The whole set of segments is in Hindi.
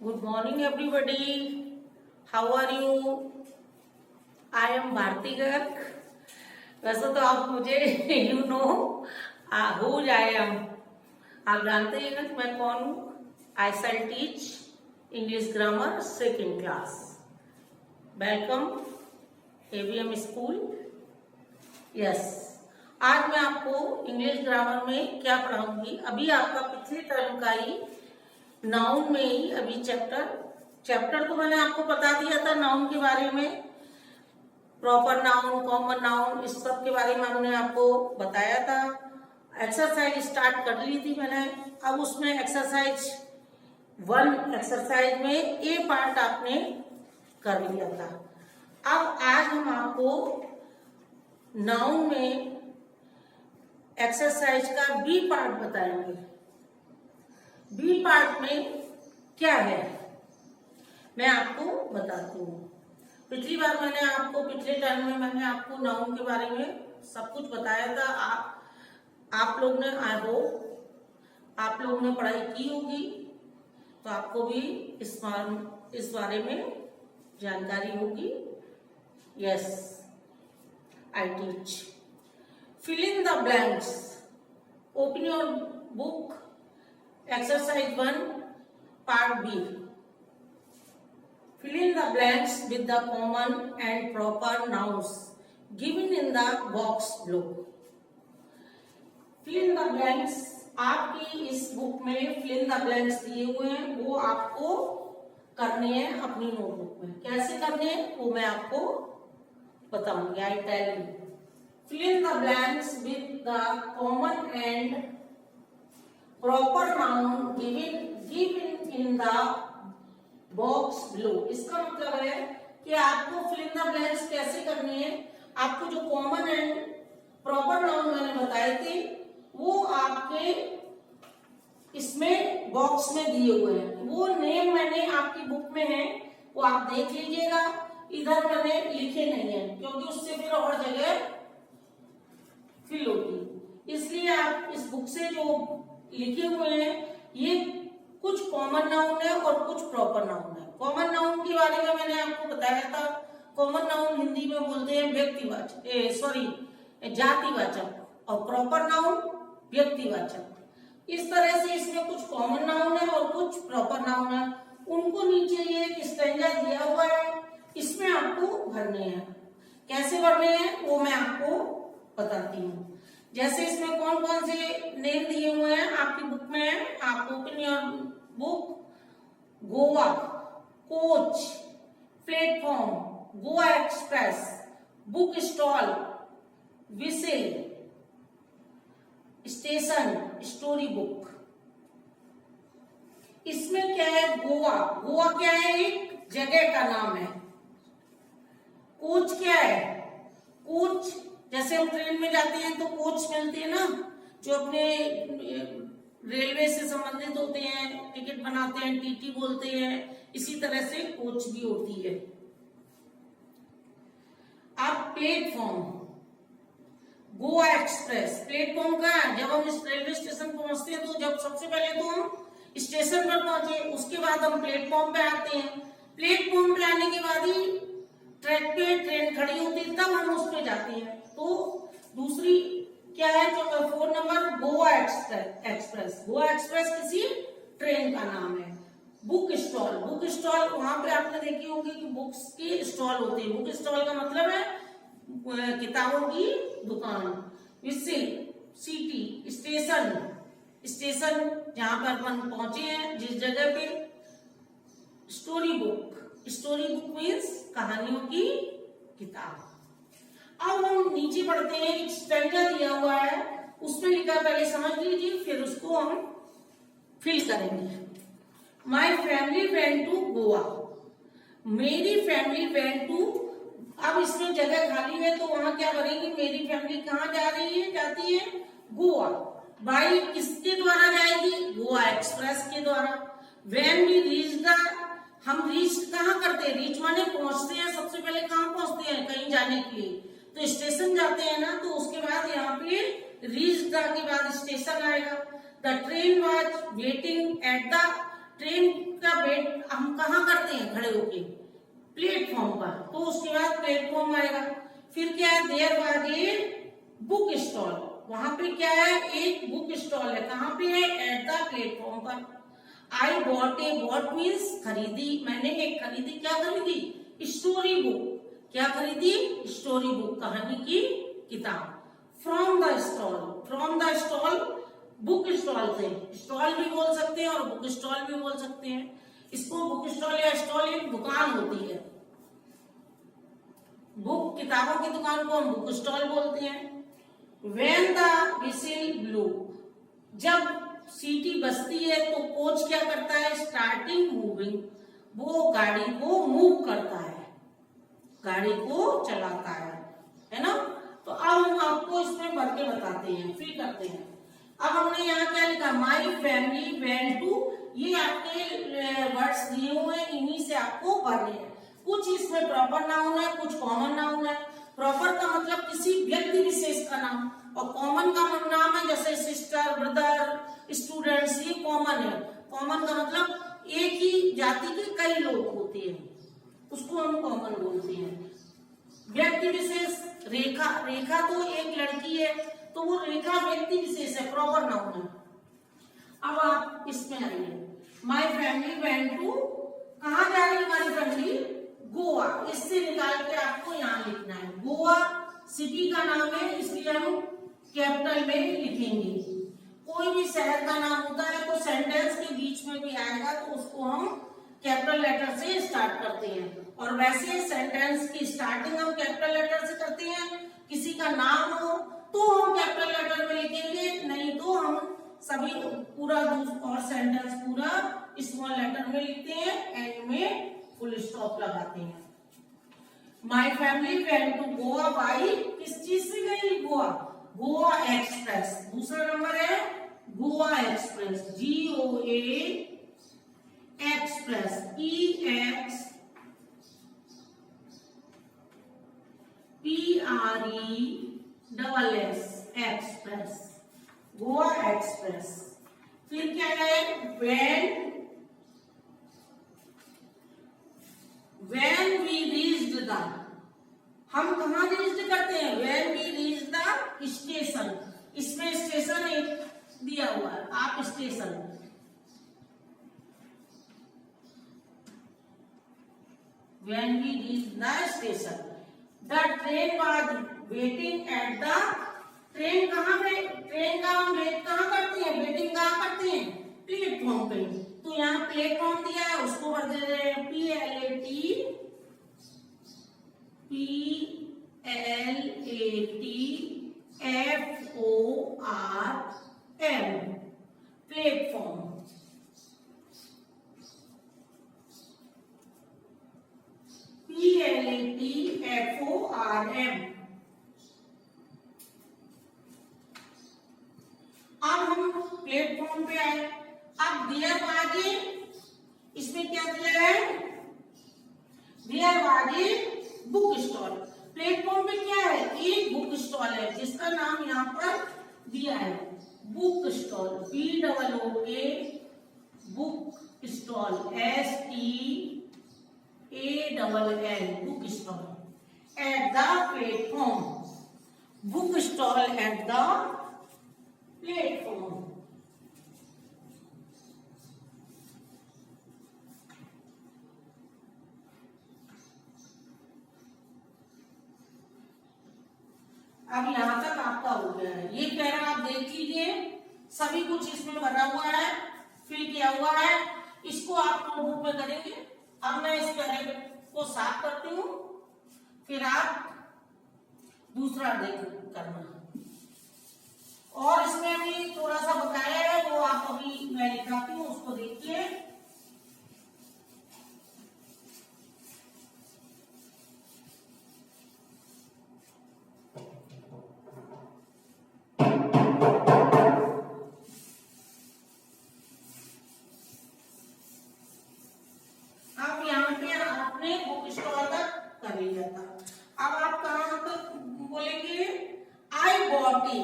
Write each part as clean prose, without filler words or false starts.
Good morning, everybody. How are you? I am Bharti Garg. वैसे तो आप मुझे you know who I am, आप जानते हैं ना कि मैं कौन हूँ। I shall teach English grammar second class. Welcome AVM school. Yes, आज मैं आपको इंग्लिश ग्रामर में क्या पढ़ाऊंगी। अभी आपका पिछले टर्म का ही नाउन में ही अभी चैप्टर तो मैंने आपको बता दिया था नाउन के बारे में, प्रॉपर नाउन, कॉमन नाउन, इस सब के बारे में हमने आपको बताया था। एक्सरसाइज स्टार्ट कर ली थी मैंने। अब उसमें एक्सरसाइज 1 एक्सरसाइज में ए पार्ट आपने कर लिया था। अब आज हम आपको नाउन में एक्सरसाइज का बी पार्ट बताएंगे। बी पार्ट में क्या है मैं आपको बताती हूँ। पिछली बार पिछले टर्म में मैंने आपको नाउन के बारे में सब कुछ बताया था। आप लोग ने, आई होप आप लोग ने पढ़ाई की होगी, तो आपको भी इस बारे में जानकारी होगी। Yes, I teach. Fill in the blanks. Open your book, exercise 1 part B. Fill in the blanks with the common and proper nouns given in the box below. Fill in the blanks, आपकी इस बुक में fill in the blanks दिए हुए हैं, वो आपको करने हैं अपनी नोटबुक में। कैसे करने हैं वो मैं आपको बताऊंगी। I tell you. Fill in the blanks with the common and proper noun given in the box blue. इसका मतलब है कि आपको फिल इन द ब्लैंक्स कैसे करनी है। आपको जो कॉमन एंड प्रॉपर नाउन मैंने बताए थे वो आपके इसमें बॉक्स में दिए हुए हैं। वो नेम मैंने आपकी बुक में है, वो आप देख लीजिएगा। इधर मैंने लिखे नहीं है क्योंकि उससे फिर और जगह फिल होगी, इसलिए आप इस बुक से जो लिखे हुए हैं ये कुछ कॉमन नाउन है और कुछ प्रॉपर नाउन है। कॉमन नाउन के बारे में मैंने आपको बताया था। कॉमन नाउन हिंदी में बोलते हैं जातिवाचक, और प्रॉपर नाउन व्यक्तिवाचक। इस तरह से इसमें कुछ कॉमन नाउन है और कुछ प्रॉपर नाउन है। उनको नीचे ये एक स्टैंजा दिया हुआ है, इसमें आपको भरने हैं। कैसे भरने हैं वो मैं आपको बताती हूँ। जैसे इसमें कौन कौन से नेम दिए हुए हैं आपकी बुक में है। आप open your book. Goa, coach, platform, Goa express, book stall, whistle, station, story book. इसमें क्या है, गोवा क्या है, एक जगह का नाम है। कोच क्या है, कोच जैसे हम ट्रेन में जाते हैं तो कोच मिलते हैं ना, जो अपने रेलवे से संबंधित होते हैं, टिकट बनाते हैं, टीटी बोलते हैं। इसी तरह से कोच भी होती है। अब प्लेटफॉर्म, गोवा एक्सप्रेस, प्लेटफॉर्म कहाँ है। जब हम इस रेलवे स्टेशन पहुंचते हैं तो जब सबसे पहले तो हम स्टेशन पर पहुंचे, उसके बाद हम प्लेटफॉर्म पे आते हैं। प्लेटफॉर्म पे आने के बाद ही ट्रैक पे ट्रेन खड़ी होती है, तब हम उस पे जाते हैं। तो दूसरी क्या है, जो 4 number Goa express. Goa express किसी ट्रेन का नाम है। बुक स्टॉल वहां पे आपने देखी होंगी कि बुक्स की स्टॉल होती है। बुक स्टॉल का मतलब है किताबों की दुकान। विसिल, सिटी, स्टेशन जहां पर अपन पहुंचे हैं जिस जगह पे। स्टोरी बुक मीन्स कहानियों की किताब। अब हम नीचे पढ़ते हैं, एक स्टैंजा दिया हुआ है, उसमें लिखा, पहले समझ लीजिए फिर उसको हम फिल करेंगे। My family went to Goa, मेरी फैमिली वेंट टू। अब इसमें जगह खाली है तो वहां क्या भरेंगे, मेरी फैमिली कहाँ जा रही है, जाती है गोवा। बाई किसके द्वारा जाएगी, गोवा एक्सप्रेस के द्वारा। व्हेन वी रीच द, हम रीच कहाँ करते हैं, रीच माने पहुंचते हैं। सबसे पहले कहाँ पहुंचते हैं, कहीं जाने के लिए तो स्टेशन जाते हैं ना, तो उसके बाद यहाँ पे रीच द के बाद स्टेशन आएगा। The train was waiting at the train का वेट हम कहाँ करते हैं खड़े होके, प्लेटफॉर्म पर, तो उसके बाद प्लेटफॉर्म आएगा। फिर क्या है, there was a book stall, वहां पे क्या है, एक बुक स्टॉल है, कहाँ पे है, एट द प्लेटफॉर्म पर। I bought a, bought means खरीदी, मैंने एक खरीदी, क्या खरीदी, स्टोरी बुक, क्या खरीदी, स्टोरी बुक, कहानी की किताब। From the stall, from the stall, book stall से, स्टॉल भी बोल सकते हैं और बुक स्टॉल भी बोल सकते हैं। इसको बुक स्टॉल या स्टॉल एक दुकान होती है, बुक किताबों की दुकान को हम बुक स्टॉल बोलते हैं। When the whistle blew, जब सीटी बजती है तो कोच क्या करता है, स्टार्टिंग मूविंग, वो गाड़ी को मूव करता है, गाड़ी को चलाता है ना। तो अब हम आपको इसमें भर के बताते हैं, फिर करते हैं। अब हमने यहाँ क्या लिखा, माई फैमिली वेंट टू, ये आपके वर्ड्स दिए हुए हैं, इन्हीं से आपको भरने हैं। कुछ इसमें प्रॉपर नाउन है, कुछ कॉमन नाउन है। प्रॉपर का मतलब किसी व्यक्ति विशेष का नाम, और कॉमन का नाम है जैसे सिस्टर, ब्रदर, स्टूडेंट्स, ये कॉमन है। कॉमन का मतलब एक ही जाति के कई लोग होते हैं, उसको हम कॉमन बोलते हैं। व्यक्ति विशेष, रेखा, रेखा तो एक लड़की है, तो वो रेखा व्यक्ति विशेष है, प्रॉपर नाउन है। अब आप इसमें आइए, माई फैमिली वेंट टू, कहाँ जा रही है हमारी फैमिली, गोवा। इससे निकाल के आपको यहाँ लिखना है, गोवा सिटी का नाम है, इसलिए हम कैपिटल में लिखेंगे। कोई भी शहर का नाम होता है तो सेंटेंस के बीच में भी आएगा तो उसको हम कैपिटल लेटर से स्टार्ट करते हैं, और वैसे सेंटेंस की स्टार्टिंग हम कैपिटल लेटर से करते हैं। किसी का नाम हो तो हम कैपिटल लेटर में लिखेंगे, नहीं तो हम सभी पूरा और सेंटेंस पूरा स्मॉल लेटर में लिखते हैं, एंड में फुल स्टॉप लगाते हैं। My family went to Goa by, किस चीज से गई, गोवा, गोवा एक्सप्रेस। दूसरा नंबर है Goa express, GOA express, EXPRESS express, Goa express. फिर क्या है, when we reached the, हम कहाँ रीच्ड करते हैं, when we reached the station, इसमें स्टेशन एक दिया हुआ है, आप station, when we reached the station, the train was waiting at the, train कहाँ पे, ट्रेन का हम वेट कहाँ करते हैं, वेटिंग कहाँ करते हैं, प्लेटफॉर्म पे। तो यहाँ प्लेटफॉर्म दिया है, उसको भर दे रहे हैं PLATFORM, प्लेटफॉर्म। PLATFORM। अब हम प्लेटफॉर्म पे आए। अब देयर वाज ए, इसमें क्या दिया है, there was a book stall. Platform पे क्या है, एक बुक स्टॉल है जिसका नाम यहाँ पर दिया है, book stall, BOOK, book stall, STALL, book stall eight the platform, book stall eight the platform. अब यहां तक आपका हो गया है, ये पैरा आप देख लीजिए, सभी कुछ इसमें भरा हुआ है, फिल किया हुआ है, इसको आप नोटबुक में करेंगे। अब मैं इस पैरे को साफ करती हूँ, फिर आप दूसरा देख करना। और इसमें भी थोड़ा सा बकाया है, वो आप अभी मैं लिखाती हूँ, उसको देखिए। अब यहाँ पे आपने बुक स्टॉल तक कर लिया था। अब आप कहाँ तक बोलेंगे, आई बॉट ए,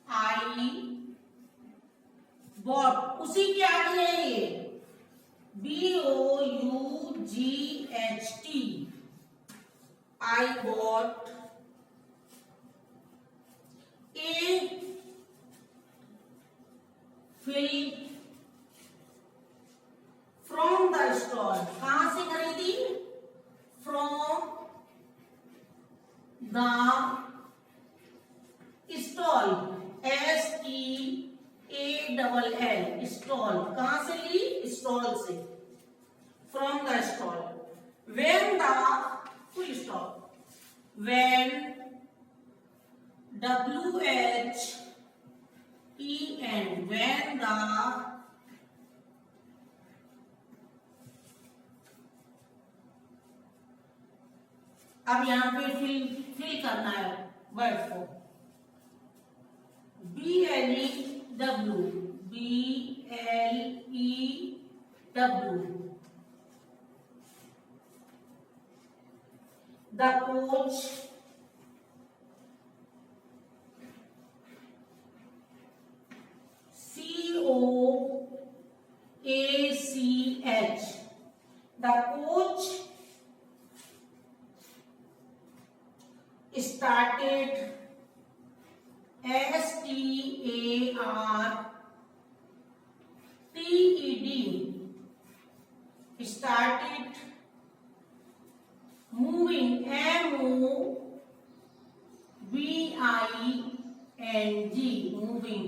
आई बॉट, उसी के आगे है ये, BOUGHT. I bought a fill from the stall. कहां से खरीदी? From the stall. STALL. Stall. कहां से ली? Stall से. From the stall. When the full stop. When WHEN. When the अब यहां पे फिल करना है वर्ड को. BLEW. The coach COACH. The coach started STARTED. Started moving. MOVING. Moving.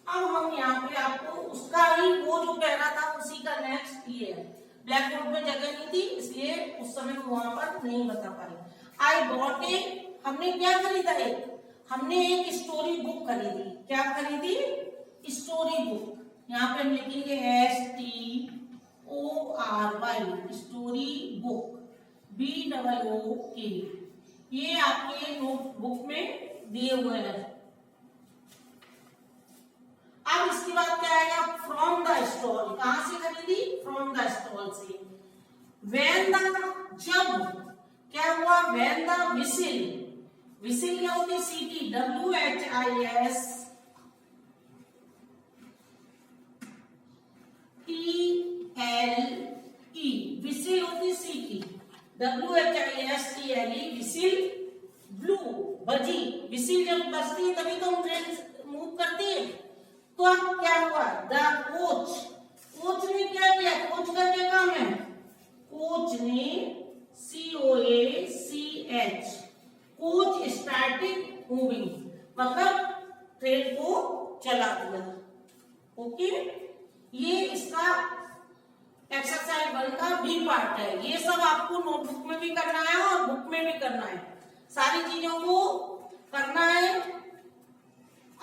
अब हम यहाँ पे आपको उसका ही वो जो कह रहा था उसी का नेक्स्ट ये है. ब्लैक बोर्ड में जगह नहीं थी इसलिए उस समय वहां पर नहीं बता पाए. आई बॉट ए. हमने क्या खरीदा? हमने एक स्टोरी बुक खरीदी. क्या खरीदी? Story book. यहाँ पे हम लिखेंगे STORY. Story book. BOOK. ये आपके नोटबुक में दिए हुए हैं. अब इसके बाद क्या आएगा? From the stall. कहां से खरीदी? फ्रॉम द स्टॉल से. When the. जब क्या हुआ? When the whistle. विसिल क्या होती है? सीटी. WHISTLE. विसिल होती है सीटी. WHISTLE. विसिल. ब्लू. बजी. विसिल जब बजती है तभी तो हम ट्रेन मूव करती है. तो अब क्या हुआ? The coach. कोच ने क्या किया? कोच का क्या काम है? कोच ने COACH. Coach started moving. मतलब ट्रेन को चला दिया. ओके. ये इसका एक्सरसाइज 1 का बी पार्ट है. ये सब आपको नोटबुक में भी करना है और बुक में भी करना है. सारी चीजों को करना है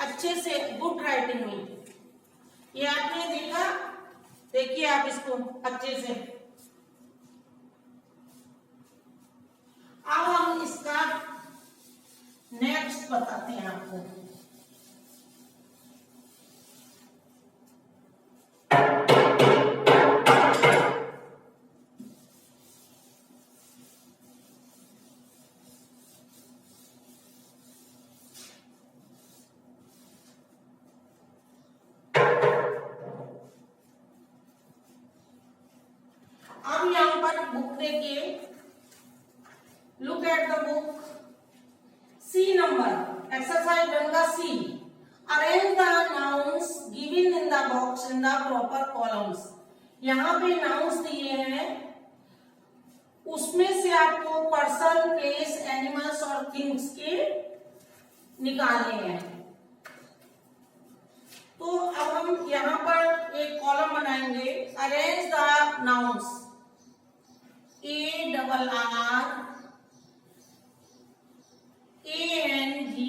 अच्छे से, गुड राइटिंग में. ये आपने देखा, देखिए आप इसको अच्छे से. अब हम इसका नेक्स्ट बताते हैं आपको. अब यहां पर बुक देखिए. Look at the book. C number. Exercise 1 का C. Arrange the nouns given in the box in the proper columns. यहां पे नाउन्स दिए हैं, उसमें से आपको पर्सन, प्लेस, एनिमल्स और थिंग्स के निकालने हैं. तो अब हम यहां पर एक कॉलम बनाएंगे. Arrange the nouns. ARRANGE.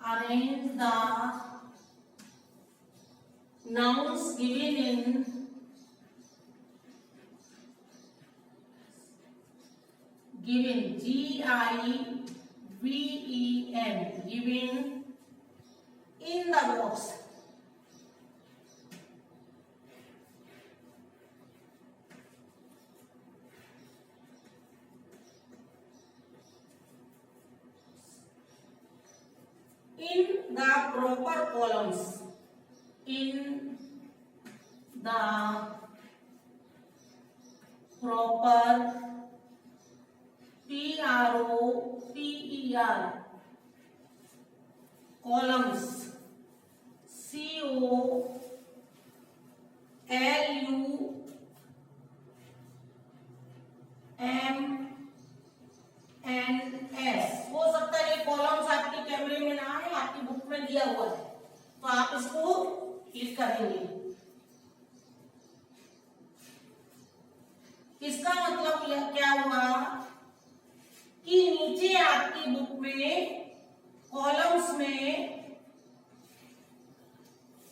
Arrange the nouns given in given. Given in the box. in the proper columns, in the proper PROPER columns, COLUMNS। हो सकता है ये कॉलम्स आपके कैमरे में ना है, आपकी बुक में दिया हुआ है, तो आप इसको क्लिक करेंगे। इसका मतलब क्या हुआ कि नीचे आपकी बुक में कॉलम्स में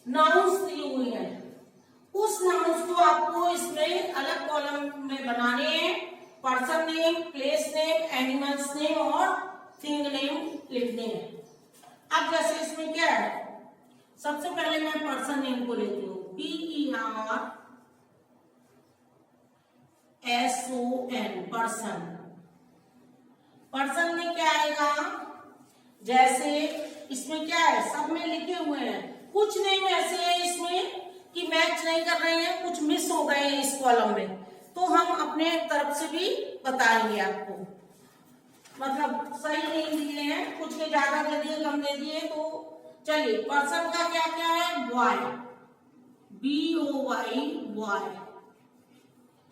नाउन्स दी हुई है, उस नाउन्स को आपको इसमें अलग कॉलम में बनाने हैं। Person name, place name, animals name और थिंग नेम लिखने हैं। अब जैसे इसमें क्या है, सबसे पहले मैं पर्सन नेम को लेती हूँ, PERSON, पर्सन। पर्सन में क्या आएगा, जैसे इसमें क्या है, सब में लिखे हुए हैं, कुछ नेम ऐसे हैं इसमें कि मैच नहीं कर रहे हैं, कुछ मिस हो गए हैं इस कॉलम में, तो हम अपने तरफ से भी बताएंगे आपको, मतलब सही नहीं दिए हैं, कुछ के ज्यादा दे दिए, कम दे दिए। तो चलिए, पर्सन का क्या क्या है, बॉय, BOY बॉय।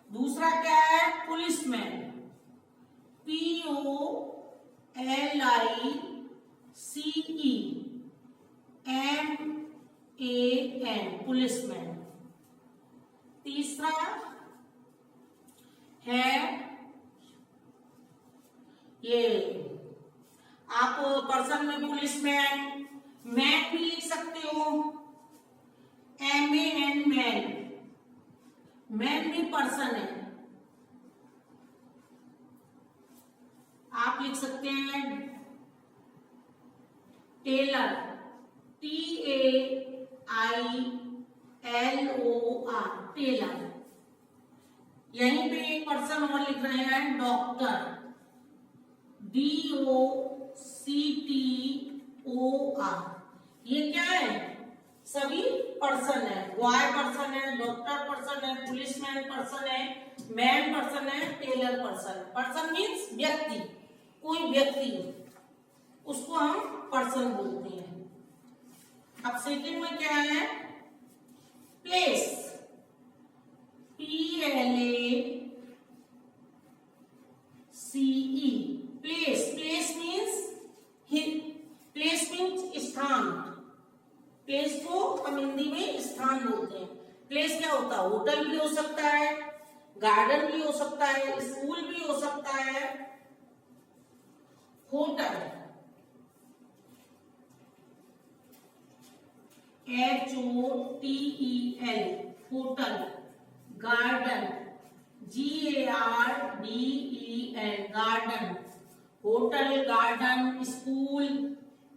दूसरा क्या है, पुलिसमैन, POLICEMAN, पुलिसमैन। तीसरा है ये, आप पर्सन में पुलिसमैन, मैन भी लिख सकते हो, MAN मैन, मैन भी पर्सन है। आप लिख सकते हैं टेलर, TAILOR, टेलर। यहीं पे एक पर्सन और लिख रहे हैं, डॉक्टर, DOCTOR। ये क्या है, सभी पर्सन है, बॉय पर्सन है, डॉक्टर पर्सन है, पुलिसमैन पर्सन है, मैन पर्सन है, टेलर पर्सन। पर्सन मीन्स व्यक्ति, कोई व्यक्ति, उसको हम पर्सन बोलते हैं। अब सेकंड में क्या है, place, PLACE, place. Place means स्थान, प्लेस को हम हिंदी में स्थान बोलते हैं। प्लेस क्या होता है, होटल भी हो सकता है, गार्डन भी हो सकता है, स्कूल भी हो सकता है। Hotel, HOTEL, hotel. Garden, GARDEN, garden. Hotel, garden, school,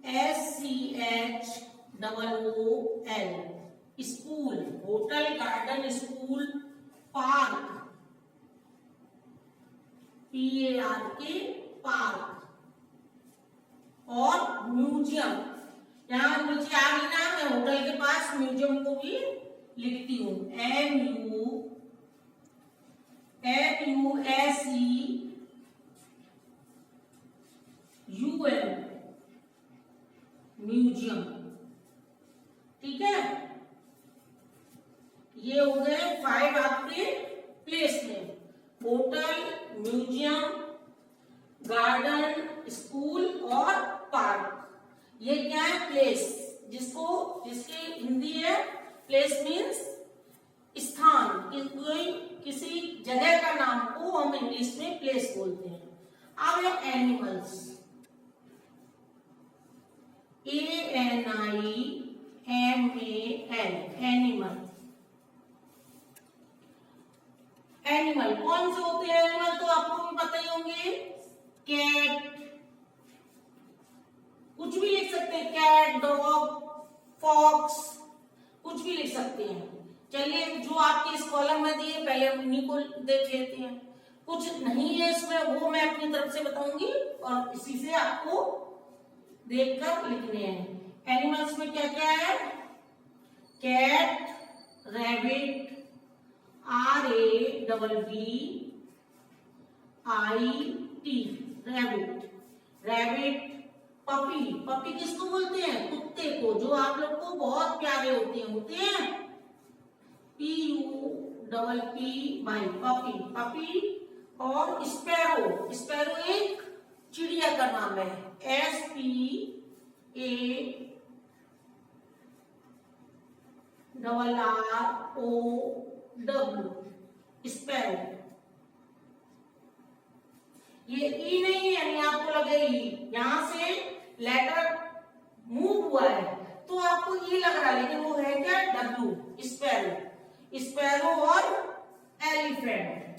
SCHOOL, school. Hotel, garden, school. Park, PARK, park. और म्यूजियम, यहाँ नीचे आ गई ना, मैं होटल के पास म्यूजियम को भी लिखती हूँ, MUSEUM, म्यूजियम। ठीक है, ये हो गए 5 आपके प्लेस में, होटल, म्यूजियम, गार्डन, स्कूल और पार्क। ये क्या है, प्लेस, जिसकी हिंदी है प्लेस मीन्स स्थान, कोई किसी जगह का नाम को हम इंग्लिश में प्लेस बोलते हैं। अब है एनिमल्स, ANIMAL, एनिमल। एनिमल कौन से होते हैं, एनिमल तो आपको भी पता ही होंगे, कैट, कुछ भी लिख सकते हैं, कैट, डॉग, फॉक्स, कुछ भी लिख सकते हैं। चलिए, जो आपके इस कॉलम में दिए पहले हम उन्हीं को देख लेते हैं। कुछ नहीं है इसमें, वो मैं अपनी तरफ से बताऊंगी और इसी से आपको देखकर लिखने हैं। एनिमल्स में क्या क्या है? Cat, rabbit, RABBIT, rabbit, rabbit, puppy, puppy किसको बोलते हैं? कुत्ते को, जो आप लोग को बहुत प्यारे होते हैं PUPPY, पपी, पपी। और स्पैरो, स्पैरो एक चिड़िया का नाम है, SPARROW, स्पैरो। ये ई नहीं है, नहीं आपको लगे ई, यहां से लेटर मूव हुआ है तो आपको ई लग रहा है, लेकिन वो है क्या? W, sparrow. स्पैरो और एलिफेंट,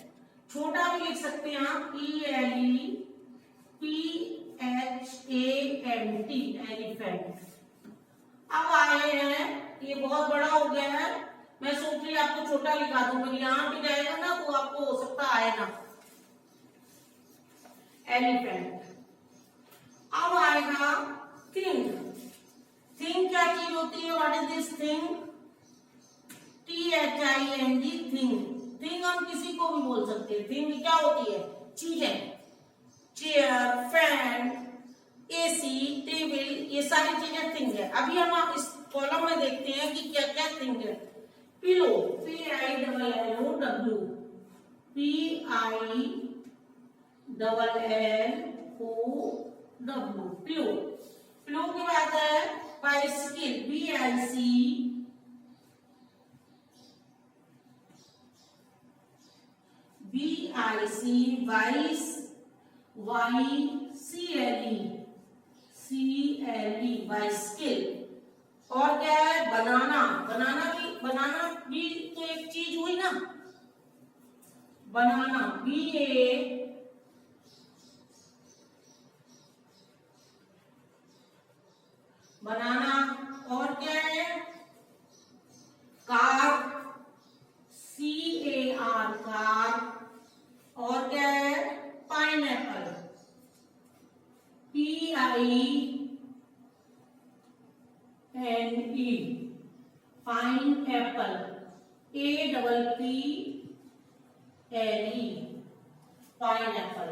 छोटा भी लिख सकते हैं आप, ELEPHANT, एलिफेंट। अब आए हैं, ये बहुत बड़ा हो गया है, मैं सोच रही आपको छोटा लिखा दूं, पर यहां पे जाएगा ना तो आपको हो सकता आएगा एलिफेंट। अब आएगा थिंग। थिंग क्या चीज होती है? What is this thing? THING, thing. Thing हम किसी को भी बोल सकते हैं। थिंग क्या होती है? चीजें, चेयर, फैन, AC, टेबल, ये सारी चीजें थिंग है। अभी हम इस कॉलम में देखते हैं कि क्या क्या थिंग है। Pillow, PILLOW, PILLOW, pillow. Pillow के बाद है bicycle, BIC, vice, YCLE, bicycle. और क्या है? बनाना, बनाना भी तो एक चीज हुई ना, बनाना, बनाना। और क्या है? Car, CAR, car. और क्या है? Pineapple, PINE, pineapple, APPLE, pineapple.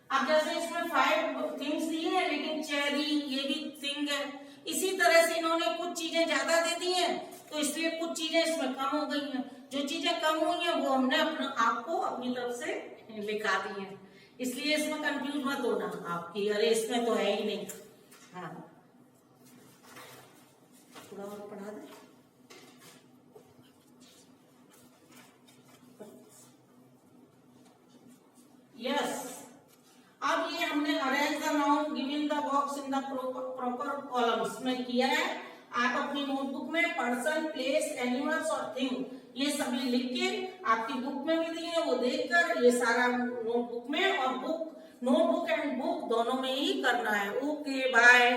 अब जैसे इसमें 5 थिंग्स दी है, लेकिन चेरी ये भी थिंग है। इसी तरह से इन्होंने कुछ चीजें ज्यादा दे दी हैं, तो इसलिए कुछ चीजें इसमें कम हो गई हैं। जो चीजें कम हुई हैं वो हमने आपको अपनी तरफ से लिखा दी हैं, इसलिए इसमें कंफ्यूज मत होना आपकी, अरे इसमें तो है ही नहीं। हाँ, थोड़ा और पढ़ा दे। यस, अब ये हमने arrange the noun given the box in the proper columns में किया है। आप अपनी नोटबुक में पर्सन, प्लेस, एनिमल्स और थिंग ये सभी लिख के, आपकी बुक में भी दिए वो देखकर ये सारा नोटबुक में और नोटबुक एंड बुक दोनों में ही करना है। Okay, bye.